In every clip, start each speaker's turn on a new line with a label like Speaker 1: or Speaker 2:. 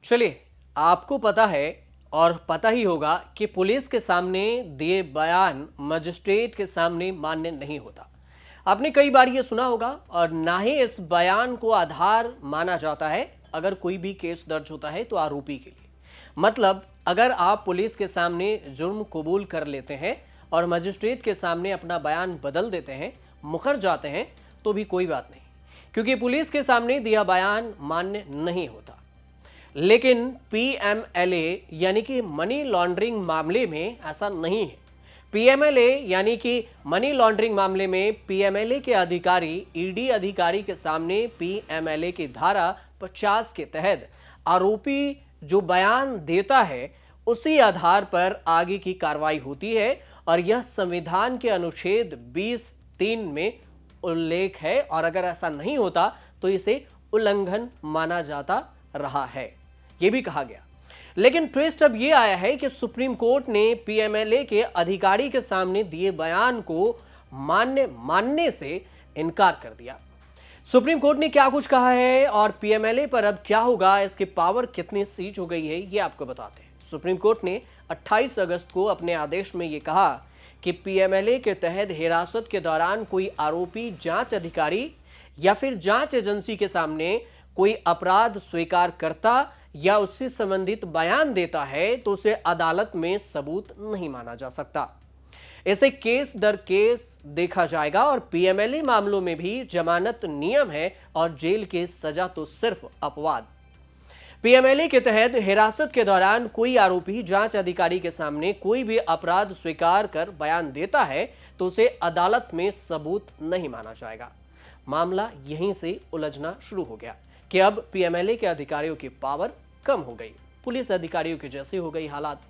Speaker 1: चलिए, आपको पता है और पता ही होगा कि पुलिस के सामने दिए बयान मजिस्ट्रेट के सामने मान्य नहीं होता। आपने कई बार ये सुना होगा और ना ही इस बयान को आधार माना जाता है अगर कोई भी केस दर्ज होता है तो आरोपी के लिए। मतलब अगर आप पुलिस के सामने जुर्म कबूल कर लेते हैं और मजिस्ट्रेट के सामने अपना बयान बदल देते हैं, मुकर जाते हैं, तो भी कोई बात नहीं, क्योंकि पुलिस के सामने दिया बयान मान्य नहीं होता। लेकिन पीएमएलए यानी कि मनी लॉन्ड्रिंग मामले में ऐसा नहीं है। पीएमएलए यानी कि मनी लॉन्ड्रिंग मामले में पीएमएलए के अधिकारी ईडी अधिकारी के सामने पीएमएलए की धारा 50 के तहत आरोपी जो बयान देता है उसी आधार पर आगे की कार्रवाई होती है और यह संविधान के अनुच्छेद 20(3) में उल्लेख है और अगर ऐसा नहीं होता तो इसे उल्लंघन माना जाता रहा है, यह भी कहा गया। लेकिन ट्विस्ट अब यह आया है कि सुप्रीम कोर्ट ने पीएमएलए के अधिकारी के सामने दिए बयान को मानने से इनकार कर दिया। सुप्रीम कोर्ट ने क्या कुछ कहा है और पीएमएलए पर अब क्या होगा, इसकी पावर कितनी सीज हो गई है, यह आपको बताते हैं। सुप्रीम कोर्ट ने 28 अगस्त को अपने आदेश में यह कहा कि पीएमएलए के तहत हिरासत के दौरान कोई आरोपी जांच अधिकारी या फिर जांच एजेंसी के सामने कोई अपराध स्वीकार करता या उससे संबंधित बयान देता है तो उसे अदालत में सबूत नहीं माना जा सकता। इसे केस दर केस देखा जाएगा और पीएमएलए मामलों में भी जमानत नियम है और जेल की सजा तो सिर्फ अपवाद। पीएमएलए के तहत हिरासत के दौरान कोई आरोपी जांच अधिकारी के सामने कोई भी अपराध स्वीकार कर बयान देता है तो उसे अदालत में सबूत नहीं माना जाएगा। मामला यहीं से उलझना शुरू हो गया कि अब पीएमएलए के अधिकारियों की पावर कम हो गई, पुलिस अधिकारियों की जैसी हो गई हालात।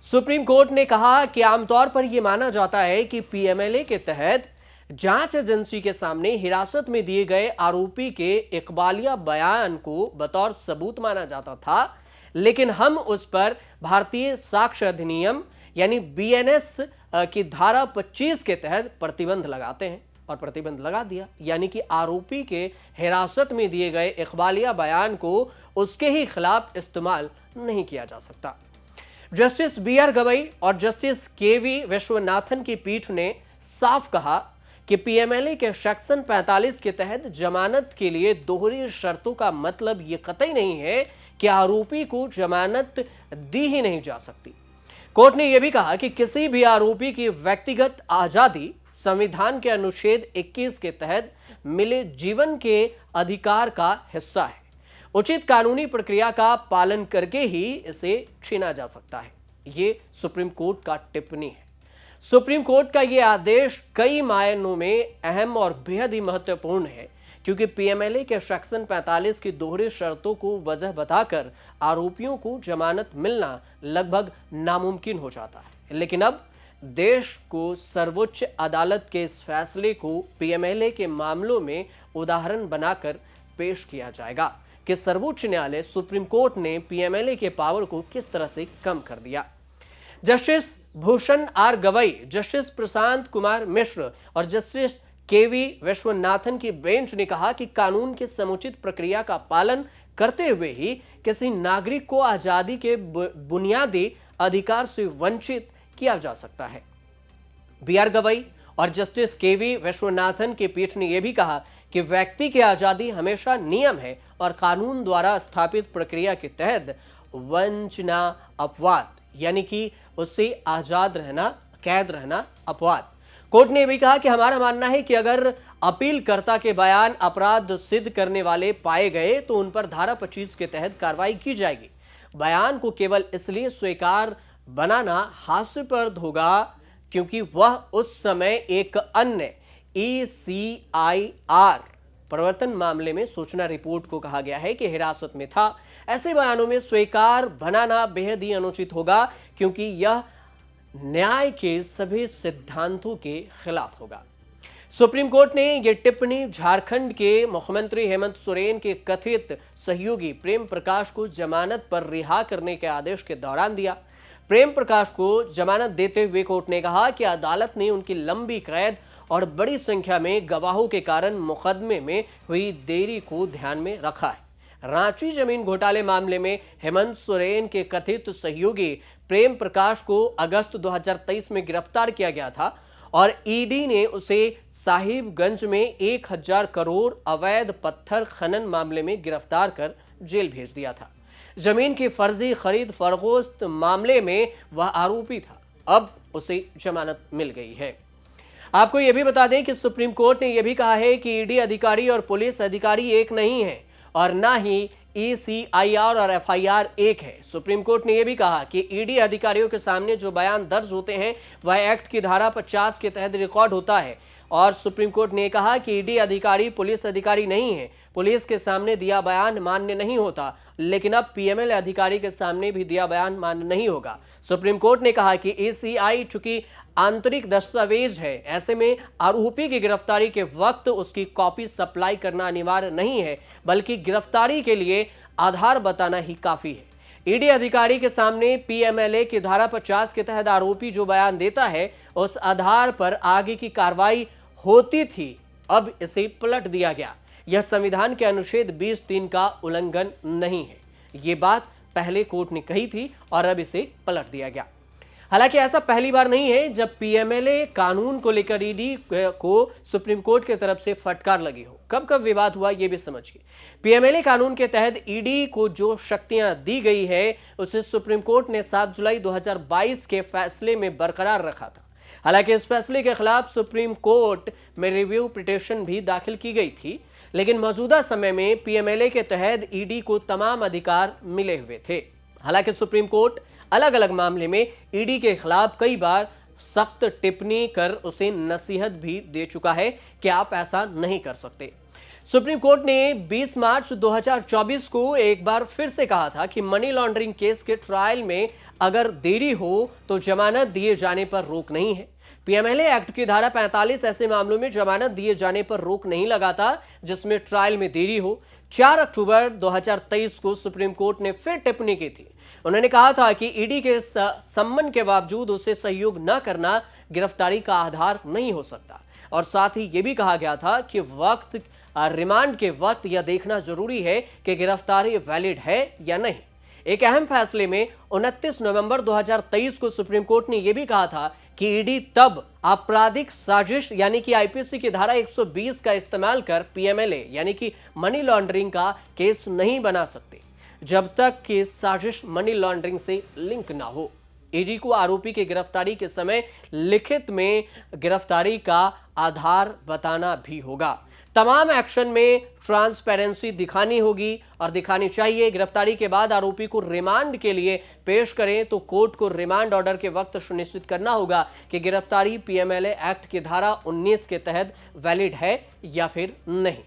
Speaker 1: सुप्रीम कोर्ट ने कहा कि आमतौर पर यह माना जाता है कि पीएमएलए के तहत जांच एजेंसी के सामने हिरासत में दिए गए आरोपी के इकबालिया बयान को बतौर सबूत माना जाता था, लेकिन हम उस पर भारतीय साक्ष्य अधिनियम यानी बीएनएस की धारा 25 के तहत प्रतिबंध लगाते हैं और प्रतिबंध लगा दिया, यानी कि आरोपी के हिरासत में दिए गए इकबालिया बयान को उसके ही खिलाफ इस्तेमाल नहीं किया जा सकता। Justice B R. गवई और जस्टिस के.वी. विश्वनाथन की पीठ ने साफ कहा कि पीएमएलए के सेक्शन 45 के तहत जमानत के लिए दोहरी शर्तों का मतलब यह कतई नहीं है कि आरोपी को जमानत दी ही नहीं जा सकती। कोर्ट ने यह भी कहा कि किसी भी आरोपी की व्यक्तिगत आजादी संविधान के अनुच्छेद 21 के तहत मिले जीवन के अधिकार का हिस्सा है। उचित कानूनी प्रक्रिया का पालन करके ही इसे छीना जा सकता है। यह सुप्रीम कोर्ट का टिप्पणी है। सुप्रीम कोर्ट का यह आदेश कई मायनों में अहम और बेहद ही महत्वपूर्ण है, क्योंकि पीएमएलए के सेक्शन 45 की दोहरी शर्तों को वजह बताकर आरोपियों को जमानत मिलना लगभग नामुमकिन हो जाता है। लेकिन अब देश को सर्वोच्च अदालत के इस फैसले को पीएमएलए के मामलों में उदाहरण बनाकर पेश किया जाएगा कि सर्वोच्च न्यायालय सुप्रीम कोर्ट ने पीएमएलए के पावर को किस तरह से कम कर दिया। Justice Bhushan R Gavai, justice Prashant Kumar Mishra और जस्टिस के.वी. विश्वनाथन की बेंच ने कहा कि कानून की समुचित प्रक्रिया का पालन करते हुए ही किसी नागरिक को आजादी के बुनियादी अधिकार से वंचित किया जा सकता है। बी.आर. गवई और जस्टिस के.वी. विश्वनाथन की पीठ ने यह भी कहा कि व्यक्ति की आजादी हमेशा नियम है और कानून द्वारा स्थापित प्रक्रिया के तहत वंचना अपवाद, यानी कि उससे आजाद रहना, कैद रहना अपवाद। कोर्ट ने भी कहा कि हमारा मानना है कि अगर अपीलकर्ता के बयान अपराध सिद्ध करने वाले पाए गए तो उन पर धारा 25 के तहत कार्रवाई की जाएगी। बयान को केवल इसलिए स्वीकार बनाना हास्यास्पद होगा क्योंकि वह उस समय एक अन्य ECIR प्रवर्तन मामले में सूचना रिपोर्ट को कहा गया है कि हिरासत में था। ऐसे बयानों में स्वीकार बनाना बेहद ही अनुचित होगा क्योंकि यह न्याय के सभी सिद्धांतों के खिलाफ होगा। सुप्रीम कोर्ट ने यह टिप्पणी झारखंड के मुख्यमंत्री हेमंत सोरेन के कथित सहयोगी प्रेम प्रकाश को जमानत पर रिहा करने के आदेश के दौरान दिया। प्रेम प्रकाश को जमानत देते हुए कोर्ट ने कहा कि अदालत ने उनकी लंबी कैद और बड़ी संख्या में गवाहों के कारण मुकदमे में हुई देरी को ध्यान में रखा है। रांची जमीन घोटाले मामले में हेमंत सोरेन के कथित सहयोगी प्रेम प्रकाश को अगस्त 2023 में गिरफ्तार किया गया था और ईडी ने उसे साहिबगंज में 1000 करोड़ अवैध पत्थर खनन मामले में गिरफ्तार कर जेल भेज दिया था। जमीन की फर्जी खरीद फरोख्त मामले में वह आरोपी था। अब उसे जमानत मिल गई है। आपको यह भी बता दें कि सुप्रीम कोर्ट ने यह भी कहा है कि ईडी अधिकारी और पुलिस अधिकारी एक नहीं है और ना ही ECIR और FIR एक है। सुप्रीम कोर्ट ने यह भी कहा कि ईडी अधिकारियों के सामने जो बयान दर्ज होते हैं वह एक्ट की धारा 50 के तहत रिकॉर्ड होता है और सुप्रीम कोर्ट ने कहा कि ईडी अधिकारी पुलिस अधिकारी नहीं है। पुलिस के सामने दिया बयान मान्य नहीं होता, लेकिन अब PMLA अधिकारी के सामने भी दिया बयान मान्य नहीं होगा। सुप्रीम कोर्ट ने कहा कि ACI चूंकि आंतरिक दस्तावेज है, ऐसे में आरोपी की गिरफ्तारी के वक्त उसकी कॉपी सप्लाई करना अनिवार्य नहीं है, बल्कि गिरफ्तारी के लिए आधार बताना ही काफी है। ईडी अधिकारी के सामने PMLA की धारा 50 के तहत आरोपी जो बयान देता है, उस आधार पर आगे की कार्रवाई होती थी। अब इसे पलट दिया गया। यह संविधान के अनुच्छेद 20(3) का उल्लंघन नहीं है। ये बात पहले कोर्ट ने कही थी और अब इसे पलट दिया गया। हालांकि ऐसा पहली बार नहीं है जब PMLA कानून को लेकर ईडी को सुप्रीम कोर्ट की तरफ से फटकार लगी हो। कब कब विवाद हुआ ये भी समझिए। PMLA कानून के तहत ईडी को जो शक्तियां दी गई है उसे सुप्रीम कोर्ट ने 7 जुलाई 2022 के फैसले में बरकरार रखा था। हालांकि इस फैसले के खिलाफ सुप्रीम कोर्ट में रिव्यू पिटीशन भी दाखिल की गई थी, लेकिन मौजूदा समय में PMLA के तहत ईडी को तमाम अधिकार मिले हुए थे। हालांकि सुप्रीम कोर्ट अलग अलग मामले में ईडी के खिलाफ कई बार सख्त टिप्पणी कर उसे नसीहत भी दे चुका है कि आप ऐसा नहीं कर सकते। सुप्रीम कोर्ट ने 20 मार्च 2024 को एक बार फिर से कहा था कि मनी लॉन्ड्रिंग केस के ट्रायल में अगर देरी हो तो जमानत दिए जाने पर रोक नहीं है। PMLA एक्ट की धारा 45 ऐसे मामलों में जमानत दिए जाने पर रोक नहीं लगाता जिसमें ट्रायल में देरी हो। 4 अक्टूबर 2023 को सुप्रीम कोर्ट ने फिर टिप्पणी की थी। उन्होंने कहा था कि ईडी के सम्मन के बावजूद उसे सहयोग न करना गिरफ्तारी का आधार नहीं हो सकता और साथ ही यह भी कहा गया था कि रिमांड के वक्त यह देखना जरूरी है कि गिरफ्तारी वैलिड है या नहीं। एक अहम फैसले में 29 नवंबर 2023 को सुप्रीम कोर्ट ने यह भी कहा था कि ईडी तब आपराधिक साजिश यानी कि IPC की धारा 120 का इस्तेमाल कर PMLA यानी कि मनी लॉन्ड्रिंग का केस नहीं बना सकते जब तक कि साजिश मनी लॉन्ड्रिंग से लिंक ना हो। ईडी को आरोपी की गिरफ्तारी के समय लिखित में गिरफ्तारी का आधार बताना भी होगा। तमाम एक्शन में ट्रांसपेरेंसी दिखानी होगी और दिखानी चाहिए। गिरफ्तारी के बाद आरोपी को रिमांड के लिए पेश करें तो कोर्ट को रिमांड ऑर्डर के वक्त सुनिश्चित करना होगा कि गिरफ्तारी PMLA एक्ट की धारा 19 के तहत वैलिड है या फिर नहीं।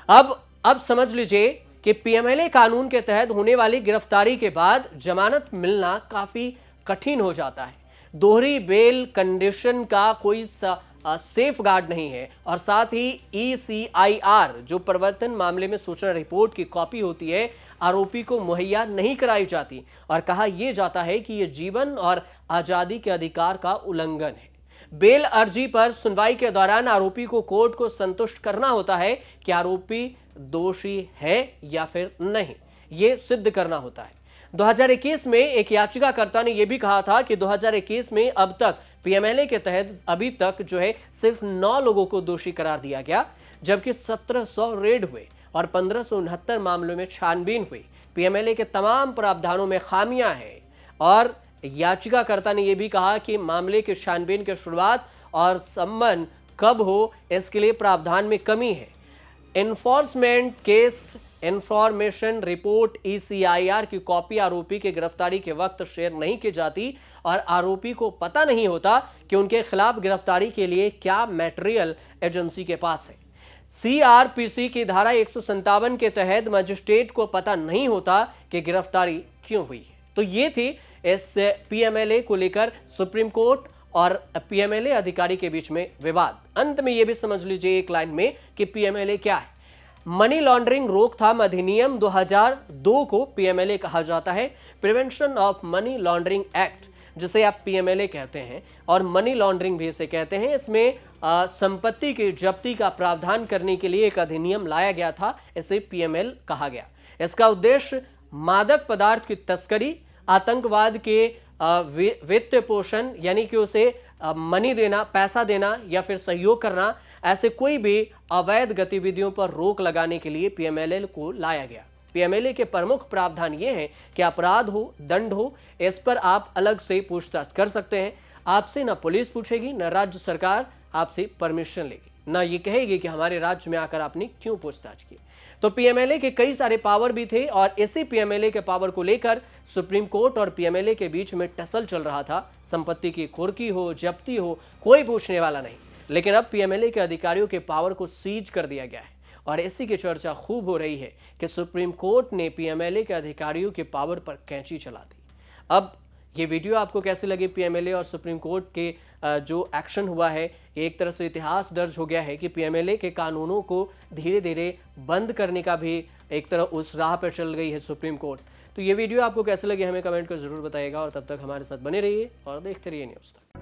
Speaker 1: अब समझ लीजिए कि PMLA कानून के तहत होने वाली गिरफ्तारी के बाद जमानत मिलना काफी कठिन हो जाता है। दोहरी बेल कंडीशन का कोई सेफ गार्ड नहीं है और साथ ही ECIR जो प्रवर्तन मामले में सूचना रिपोर्ट की कॉपी होती है आरोपी को मुहैया नहीं कराई जाती और कहा यह जाता है कि यह जीवन और आजादी के अधिकार का उल्लंघन है। बेल अर्जी पर सुनवाई के दौरान आरोपी को कोर्ट को संतुष्ट करना होता है कि आरोपी दोषी है या फिर नहीं, यह सिद्ध करना होता है। 2021 में एक याचिकाकर्ता ने यह भी कहा था कि 2021 में अब तक PMLA के तहत अभी तक सिर्फ 9 लोगों को दोषी करार दिया गया, जबकि 1700 रेड हुए और 1569 मामलों में छानबीन हुई। PMLA के तमाम प्रावधानों में खामियां हैं और याचिकाकर्ता ने यह भी कहा कि मामले के छानबीन की शुरुआत और सम्मन कब हो इसके लिए प्रावधान में कमी है। Enforcement case information report ECIR की कॉपी आरोपी के गिरफ्तारी के वक्त शेयर नहीं की जाती और आरोपी को पता नहीं होता कि उनके खिलाफ गिरफ्तारी के लिए क्या मटेरियल एजेंसी के पास है। CRPC की धारा 157 के तहत मजिस्ट्रेट को पता नहीं होता कि गिरफ्तारी क्यों हुई है। तो ये थी इस PMLA को लेकर सुप्रीम कोर्ट और PMLA अधिकारी के बीच में विवाद। अंत में यह भी समझ लीजिए एक लाइन में कि PMLA क्या है। मनी लॉन्ड्रिंग रोकथाम अधिनियम 2002 को PMLA कहा जाता है। Prevention of money laundering act जिसे आप PMLA कहते हैं और मनी लॉन्ड्रिंग भी इसे कहते हैं। इसमें संपत्ति की जब्ती का प्रावधान करने के लिए एक अधिनियम लाया गया था, इसे PML कहा गया। इसका उद्देश्य मादक पदार्थ की तस्करी, आतंकवाद के वित्त पोषण यानी कि उसे मनी देना, पैसा देना या फिर सहयोग करना, ऐसे कोई भी अवैध गतिविधियों पर रोक लगाने के लिए पीएमएलए को लाया गया। पीएमएलए के प्रमुख प्रावधान ये हैं कि अपराध हो, दंड हो, इस पर आप अलग से पूछताछ कर सकते हैं। आपसे ना पुलिस पूछेगी, ना राज्य सरकार आपसे परमिशन लेगी, ना ये कहेगी कि हमारे राज्य में आकर आपने क्यों पूछताछ की। तो पीएमएलए के कई सारे पावर भी थे और इसी पीएमएलए के पावर को लेकर सुप्रीम कोर्ट और पीएमएलए के बीच में टसल चल रहा था। संपत्ति की कुर्की हो, जब्ती हो, कोई पूछने वाला नहीं। लेकिन अब पीएमएलए के अधिकारियों के पावर को सीज कर दिया गया है और इसी की चर्चा खूब हो रही है कि सुप्रीम कोर्ट ने पीएमएलए के अधिकारियों के पावर पर कैंची चला दी। अब ये वीडियो आपको कैसे लगी? पीएमएलए और सुप्रीम कोर्ट के जो एक्शन हुआ है, एक तरह से इतिहास दर्ज हो गया है कि पीएमएलए के कानूनों को धीरे धीरे बंद करने का भी एक तरह उस राह पर चल गई है सुप्रीम कोर्ट। तो ये वीडियो आपको कैसे लगी हमें कमेंट कर जरूर बताइएगा और तब तक हमारे साथ बने रहिए और देखते रहिए न्यूज़ तक।